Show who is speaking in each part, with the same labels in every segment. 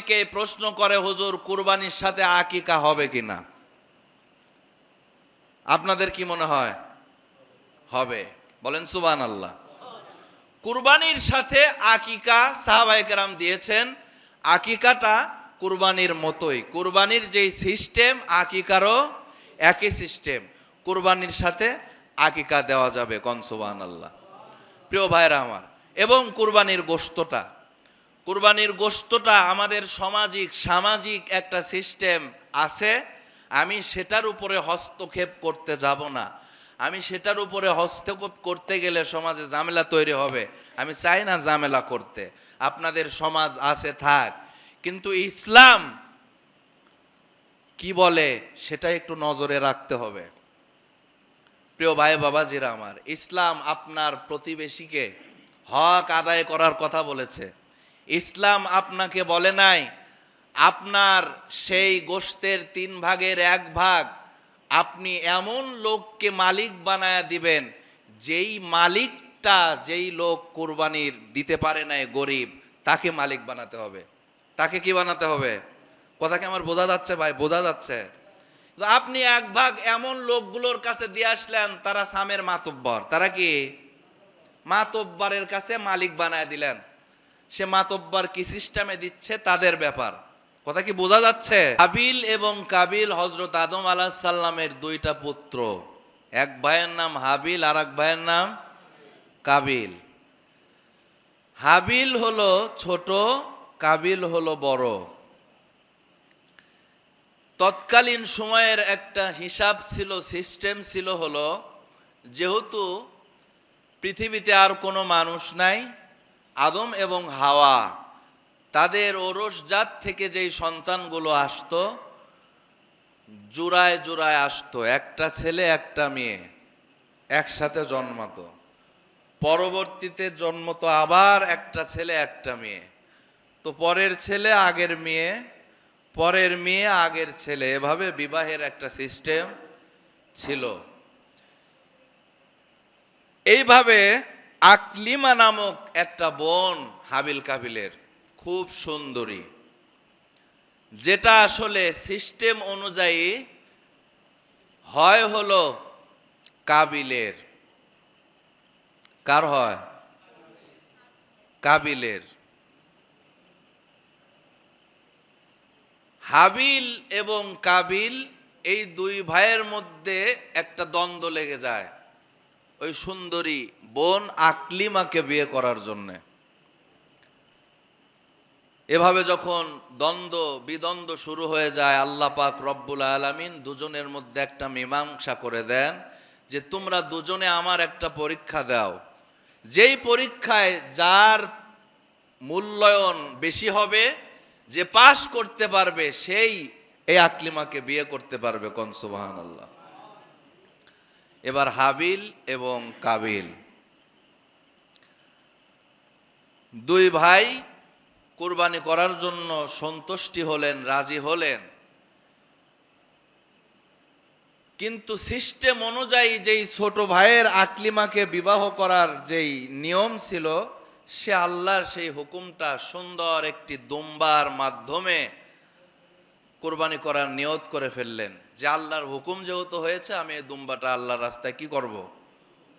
Speaker 1: অনেকেই প্রশ্ন করে, হুজুর কুরবানির সাথে আকিকা হবে কিনা? আপনাদের কি মনে হয় হবে? বলেন সুবহানাল্লাহ। কুরবানির সাথে আকিকা সাহাবায়ে কেরাম দিয়েছেন। আকিকাটা কুরবানির মতোই, কুরবানির যেই সিস্টেম আকিকারও একই সিস্টেম, কুরবানির সাথে আকিকা দেওয়া যাবে। কোন সুবহানাল্লাহ। প্রিয় ভাইরা আমার, এবং কুরবানির গোশতটা আমাদের সামাজিক একটা সিস্টেম আছে। আমি সেটার উপরে হস্তক্ষেপ করতে যাব না। আমি সেটার উপরে হস্তক্ষেপ করতে গেলে সমাজে ঝামেলা তৈরি হবে। আমি চাই না ঝামেলা করতে। আপনাদের সমাজ আছে থাক, কিন্তু ইসলাম কি বলে সেটা একটু নজরে রাখতে হবে। প্রিয় ভাই বাবাজিরা আমার, ইসলাম আপনার প্রতিবেশীকে হক আদায় করার কথা বলেছে। ইসলাম আপনাকে বলে নাই আপনার সেই গোশতের 3 ভাগের 1 ভাগ আপনি এমন লোককে মালিক বানায়া দিবেন, যেই লোক কুরবানির দিতে পারে নাই, গরিব, তাকে মালিক বানাতে হবে। তাকে কি বানাতে হবে? কথা কি আমার বোঝা যাচ্ছে ভাই? বোঝা যাচ্ছে? আপনি 1 ভাগ এমন লোকগুলোর কাছে দিয়ে আসলেন, তারা সামের মাতব্বর, তারা কি মাতব্বরের কাছে মালিক বানায় দিলেন। সে মাতব্বর কি সিস্টেমে দিচ্ছে তাদের ব্যাপার। কথা কি বোঝা যাচ্ছে? হাবিল এবং কাবিল হযরত আদম আলাইহিস সালামের 2টা পুত্র। এক ভাইয়ের নাম হাবিল আর এক ভাইয়ের নাম কাবিল। হাবিল হলো ছোট, কাবিল হলো বড়। তৎকালীন সময়ের একটা হিসাব ছিল, সিস্টেম ছিল হলো, যেহেতু পৃথিবীতে আর কোনো মানুষ নাই, আদম এবং হাওয়া তাদের ঔরসজাত থেকে যেই সন্তানগুলো আসতো, জোড়ায় জোড়ায় আসতো, একটা ছেলে একটা মেয়ে একসাথে জন্মাতো। পরবর্তীতে জন্মতো আবার একটা ছেলে একটা মেয়ে। তো পরের ছেলে আগের মেয়ে, পরের মেয়ে আগের ছেলে, এভাবে বিবাহের একটা সিস্টেম ছিল। এইভাবে আকলিমা নামক একটা বোন হাবিল কাবিলের, খুব সুন্দরী, যেটা আসলে সিস্টেম অনুযায়ী হয় হলো কাবিলের। কার হয়? কাবিলের। হাবিল এবং কাবিল এই 2 ভাইয়ের মধ্যে একটা দ্বন্দ্ব লেগে যায় ওই সুন্দরী বোন আকলিমাকে বিয়ে করার জন্য। এভাবে যখন বিদ্বন্দ্ব শুরু হয়ে যায়, আল্লাহ পাক রব্বুল আলামিন দুজনের মধ্যে একটা মীমাংসা করে দেন যে তোমরা দুজনে আমার একটা পরীক্ষা দাও। যেই পরীক্ষায় যার মূল্যায়ন বেশি হবে, যে পাস করতে পারবে, সেই এই আকলিমাকে বিয়ে করতে পারবে। কোন সুবহানাল্লাহ। এবার হাবিল এবং কাবিল 2 ভাই কুরবানি করার জন্য সন্তুষ্টি হলেন, রাজি হলেন। কিন্তু সিস্টেম অনুযায়ী যেই ছোট ভাইয়ের আকলিমাকে বিবাহ করার যেই নিয়ম ছিল, সে আল্লাহর সেই হুকুমটা সুন্দর একটি দুম্বার মাধ্যমে কুরবানি করার নিয়ত করে ফেললেন যে আল্লাহর হুকুম যেহেতু হয়েছে, আমি এই দুম্বাটা আল্লাহর রাস্তায় কি করব?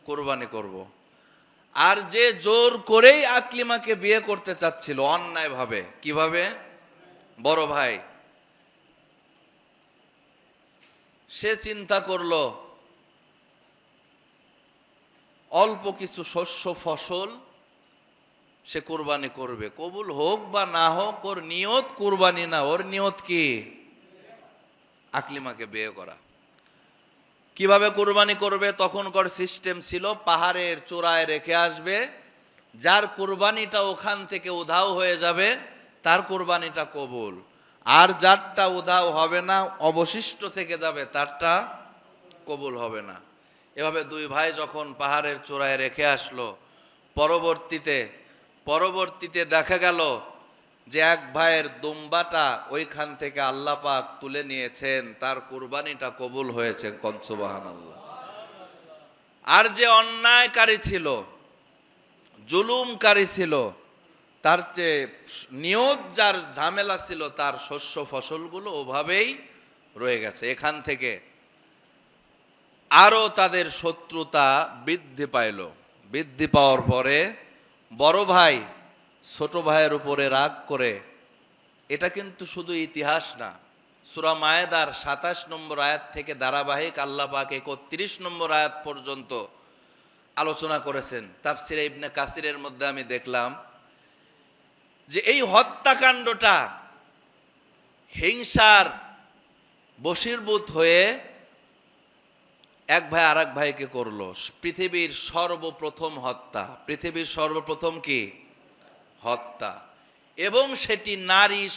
Speaker 1: কুরবানি করব। আর যে জোর করেই আকলিমাকে বিয়ে করতে চাচ্ছিল অন্যায়ভাবে, কিভাবে? বড় ভাই সে চিন্তা করলো অল্প কিছু শস্য ফসল সে কুরবানি করবে, কবুল হোক বা না হোক, ওর নিয়ত কুরবানি না, ওর নিয়ত কি? আকলিমাকে বিয়ে করা। কিভাবে কুরবানি করবে? তখনকার সিস্টেম ছিল পাহাড়ের চূড়ায় রেখে আসবে, যার কুরবানিটা ওখান থেকে উধাও হয়ে যাবে তার কুরবানিটা কবুল, আর যারটা উধাও হবে না, অবশিষ্ট থেকে যাবে, তারটা কবুল হবে না। এভাবে 2 ভাই যখন পাহাড়ের চূড়ায় রেখে আসলো, পরবর্তীতে দেখা গেল যে এক ভাইয়ের দুম্বাটা ওইখান থেকে আল্লাহ পাক তুলে নিয়েছেন, তার কুরবানিটা কবুল হয়েছে। কোন সুবহানাল্লাহ। আর যে অন্যায়কারী ছিল, জুলুমকারী ছিল, তার যে নিয়ত যার ঝামেলা ছিল তার শস্য ফসলগুলো ওভাবেই রয়ে গেছে। এখান থেকে আরো তাদের শত্রুতা বৃদ্ধি পাইল। বৃদ্ধি পাওয়ার পরে বড় ভাই ছোট ভাইয়ের উপরে রাগ করে, এটা কিন্তু শুধু ইতিহাস না, সূরা মায়েদার ২৭ নম্বর আয়াত থেকে ধারাবাহিক আল্লাহ পাক ৩১ নম্বর আয়াত পর্যন্ত আলোচনা করেছেন। তাফসিরে ইবনে কাসিরের মধ্যে আমি দেখলাম যে এই হত্যাকাণ্ডটা হিংসার বশীভূত হয়ে এক ভাই আর এক ভাইকে করলো। পৃথিবীর সর্বপ্রথম হত্যা, পৃথিবীর সর্বপ্রথম কি হত্যা, এবং সেটি নারী